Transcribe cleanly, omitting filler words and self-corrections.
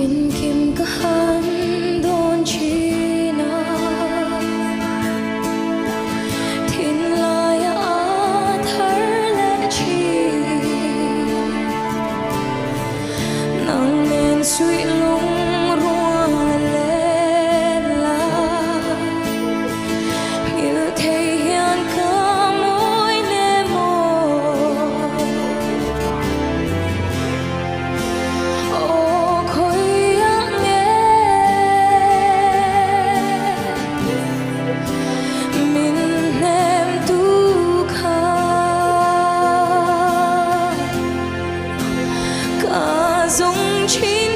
Tin kim ka han don china Tin laya a thar le chi Nang nên suy lung rua le la Mil thei hian ka moi ne mo O khoi a nghe Min nem tu kha Cả dung chín